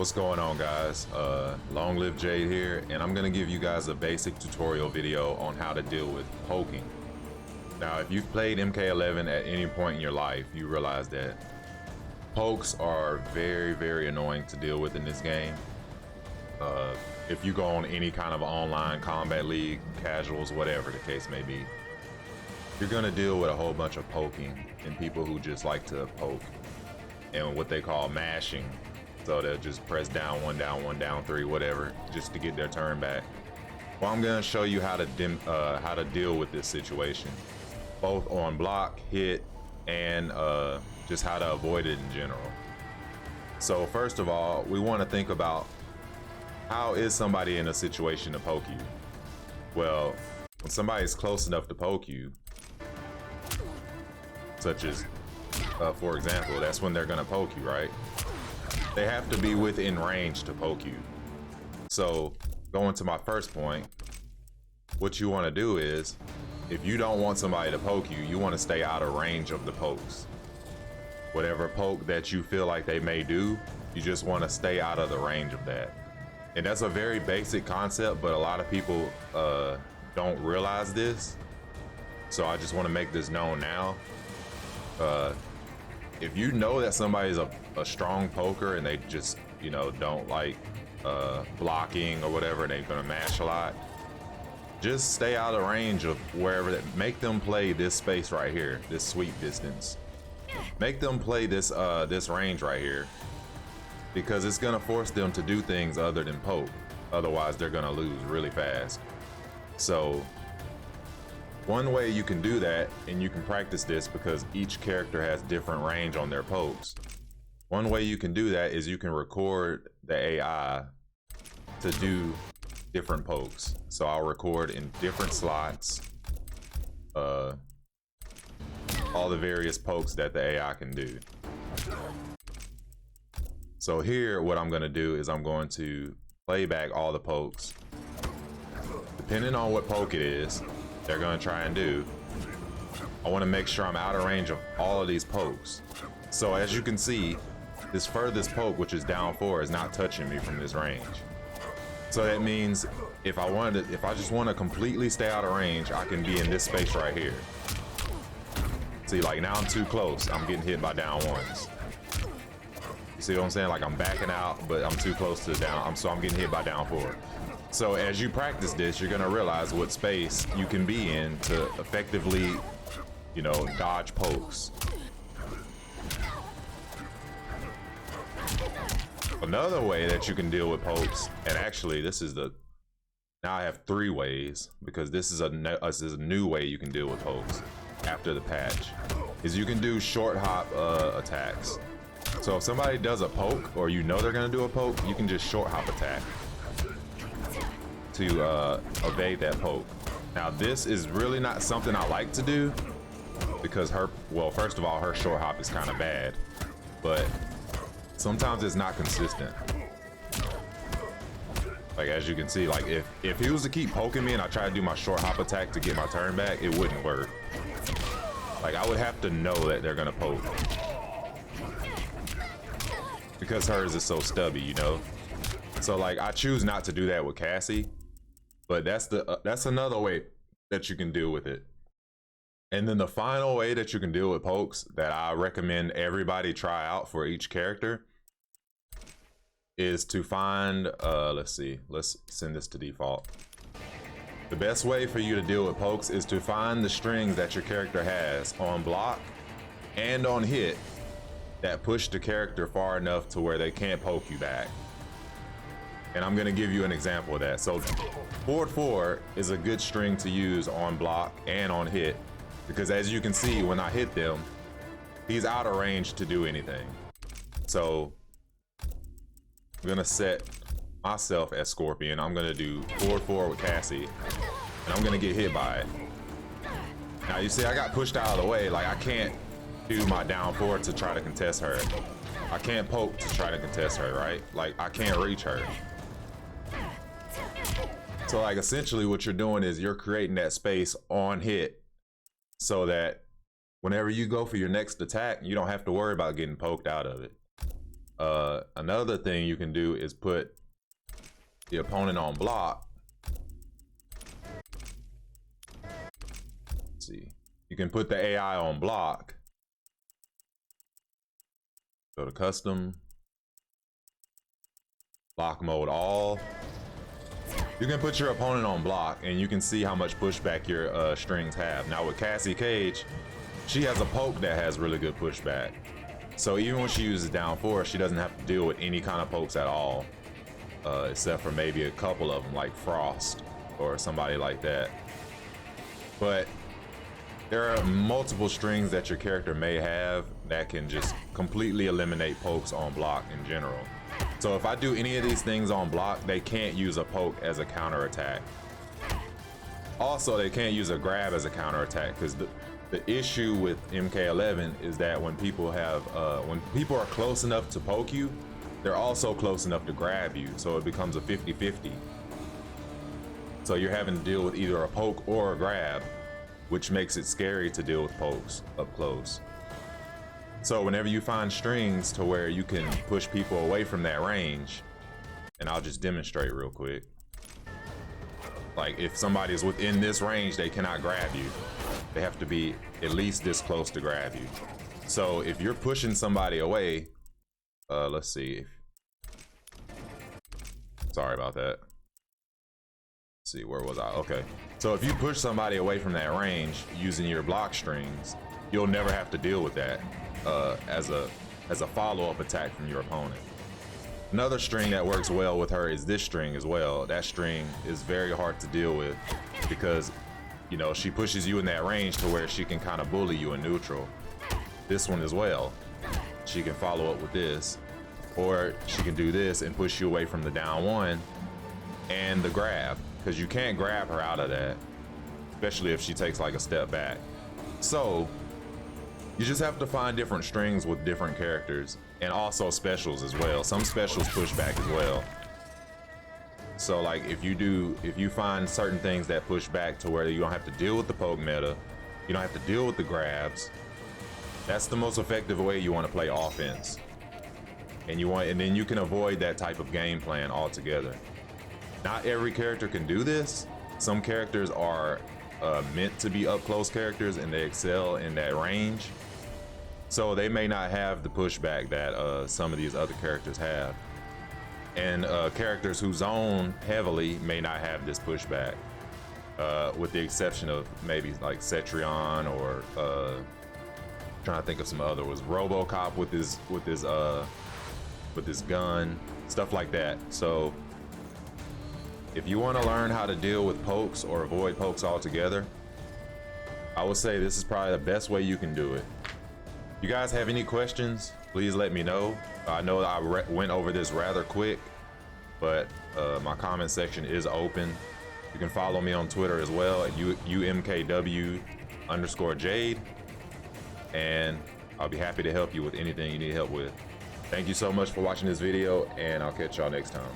What's going on, guys? Long Live Jade here, and I'm gonna give you guys a basic tutorial video on how to deal with poking. Now, if you've played MK11 at any point in your life, you realize that pokes are very annoying to deal with in this game. If you go on any kind of online combat league, casuals, whatever the case may be, you're gonna deal with a whole bunch of poking and people who just like to poke and what they call mashing. So they'll just press down, one down, three, whatever, just to get their turn back. Well, I'm gonna show you how to deal with this situation, both on block, hit, and just how to avoid it in general. So first of all, we want to think about how is somebody in a situation to poke you. Well, when somebody's close enough to poke you, such as for example, that's when they're gonna poke you, right? They have to be within range to poke you. So going to my first point, what you want to do is, if you don't want somebody to poke you, you want to stay out of range of the pokes. Whatever poke that you feel like they may do, you just want to stay out of the range of that. And that's a very basic concept, but a lot of people don't realize this. So I just want to make this known now. If you know that somebody's a strong poker and they just, you know, don't like blocking or whatever, and they're gonna mash a lot, just stay out of range of wherever that. Make them play this space right here, this sweep distance. Make them play this this range right here, because it's gonna force them to do things other than poke. Otherwise, they're gonna lose really fast. So one way you can do that, and you can practice this because each character has different range on their pokes. One way you can do that is you can record the AI to do different pokes. So I'll record in different slots all the various pokes that the AI can do. So here, what I'm going to do is I'm going to play back all the pokes. Depending on what poke it is they're gonna try and do, I want to make sure I'm out of range of all of these pokes. So as you can see, this furthest poke, which is down 4, is not touching me from this range. So that means if I just want to completely stay out of range, I can be in this space right here. See, like now I'm too close, I'm getting hit by down 1s. You see what I'm saying? Like I'm backing out, but I'm too close to the down, so I'm getting hit by down 4. So as you practice this, you're gonna realize what space you can be in to effectively, you know, dodge pokes. Another way that you can deal with pokes, and actually this is the, now I have 3 ways, because this is a new way you can deal with pokes after the patch, is you can do short hop attacks. So if somebody does a poke, or you know they're gonna do a poke, you can just short hop attack to evade that poke. Now this is really not something I like to do, because well, first of all, her short hop is kind of bad, but sometimes it's not consistent. Like as you can see, like if he was to keep poking me and I try to do my short hop attack to get my turn back, it wouldn't work. Like I would have to know that they're gonna poke, because hers is so stubby, you know. So like I choose not to do that with Cassie, but that's another way that you can deal with it. And then the final way that you can deal with pokes that I recommend everybody try out for each character is to find, let's see, let's send this to default. The best way for you to deal with pokes is to find the strings that your character has on block and on hit that push the character far enough to where they can't poke you back. And I'm gonna give you an example of that. So forward 4 is a good string to use on block and on hit, because as you can see, when I hit them, he's out of range to do anything. So I'm gonna set myself as Scorpion. I'm gonna do forward 4 with Cassie, and I'm gonna get hit by it. Now you see I got pushed out of the way, like I can't do my down 4 to try to contest her. I can't poke to try to contest her, right? Like I can't reach her. So like essentially what you're doing is you're creating that space on hit so that whenever you go for your next attack, you don't have to worry about getting poked out of it. Another thing you can do is put the opponent on block. Let's see. You can put the AI on block. Go to custom. Block mode all. You can put your opponent on block and you can see how much pushback your strings have. Now with Cassie Cage, she has a poke that has really good pushback. So even when she uses down force, she doesn't have to deal with any kind of pokes at all. Except for maybe a couple of them like Frost or somebody like that. But there are multiple strings that your character may have that can just completely eliminate pokes on block in general. So if I do any of these things on block, they can't use a poke as a counter attack. Also, they can't use a grab as a counter attack because the issue with MK11 is that when people are close enough to poke you, they're also close enough to grab you. So it becomes a 50-50. So you're having to deal with either a poke or a grab, which makes it scary to deal with pokes up close. So whenever you find strings to where you can push people away from that range, and I'll just demonstrate real quick. Like if somebody is within this range, they cannot grab you. They have to be at least this close to grab you. So if you're pushing somebody away, let's see. Sorry about that. Let's see, where was I? Okay. So if you push somebody away from that range using your block strings, you'll never have to deal with that as a follow-up attack from your opponent. Another string that works well with her is this string as well. That string is very hard to deal with because, you know, she pushes you in that range to where she can kind of bully you in neutral. This one as well. She can follow up with this, or she can do this and push you away from the down one and the grab, because you can't grab her out of that, especially if she takes like a step back. So you just have to find different strings with different characters, and also specials as well. Some specials push back as well. So like if you find certain things that push back to where you don't have to deal with the poke meta, you don't have to deal with the grabs, that's the most effective way you want to play offense. And then you can avoid that type of game plan altogether. Not every character can do this. Some characters are meant to be up close characters and they excel in that range. So they may not have the pushback that some of these other characters have. And characters who zone heavily may not have this pushback, with the exception of maybe like Cetrion or trying to think of some other was RoboCop with his gun, stuff like that. So if you want to learn how to deal with pokes or avoid pokes altogether, I would say this is probably the best way you can do it. If you guys have any questions, please let me know. I know I went over this rather quick, but my comment section is open. You can follow me on Twitter as well at UMKW_Jade, and I'll be happy to help you with anything you need help with. Thank you so much for watching this video, and I'll catch y'all next time.